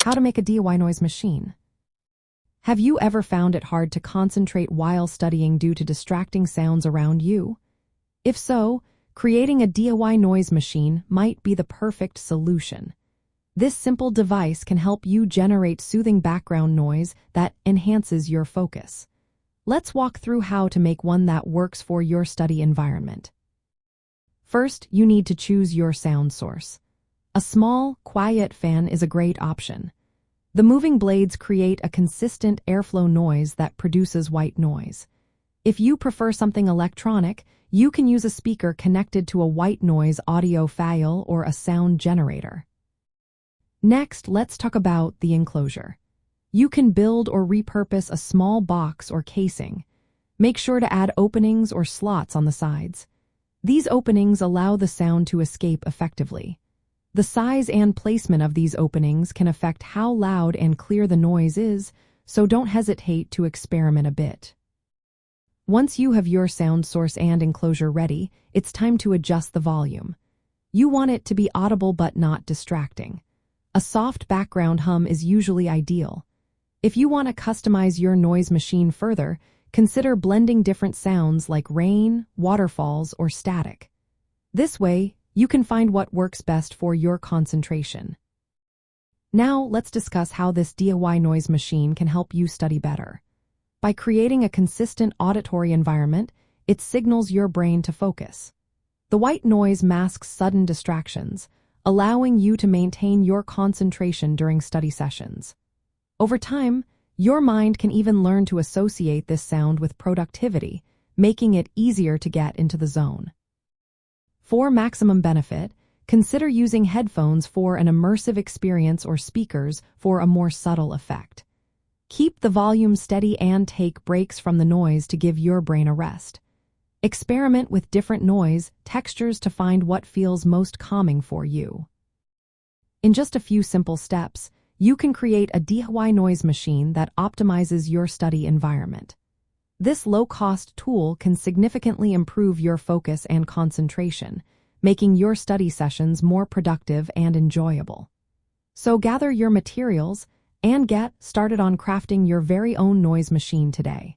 How to make a DIY noise machine. Have you ever found it hard to concentrate while studying due to distracting sounds around you? If so, creating a DIY noise machine might be the perfect solution. This simple device can help you generate soothing background noise that enhances your focus. Let's walk through how to make one that works for your study environment. First, you need to choose your sound source. A small, quiet fan is a great option. The moving blades create a consistent airflow noise that produces white noise. If you prefer something electronic, you can use a speaker connected to a white noise audio file or a sound generator. Next, let's talk about the enclosure. You can build or repurpose a small box or casing. Make sure to add openings or slots on the sides. These openings allow the sound to escape effectively. The size and placement of these openings can affect how loud and clear the noise is, so don't hesitate to experiment a bit. Once you have your sound source and enclosure ready, it's time to adjust the volume. You want it to be audible but not distracting. A soft background hum is usually ideal. If you want to customize your noise machine further, consider blending different sounds like rain, waterfalls, or static. This way, you can find what works best for your concentration. Now, let's discuss how this DIY noise machine can help you study better. By creating a consistent auditory environment, it signals your brain to focus. The white noise masks sudden distractions, allowing you to maintain your concentration during study sessions. Over time, your mind can even learn to associate this sound with productivity, making it easier to get into the zone. For maximum benefit, consider using headphones for an immersive experience or speakers for a more subtle effect. Keep the volume steady and take breaks from the noise to give your brain a rest. Experiment with different noise textures to find what feels most calming for you. In just a few simple steps, you can create a DIY noise machine that optimizes your study environment. This low-cost tool can significantly improve your focus and concentration, making your study sessions more productive and enjoyable. So gather your materials and get started on crafting your very own noise machine today.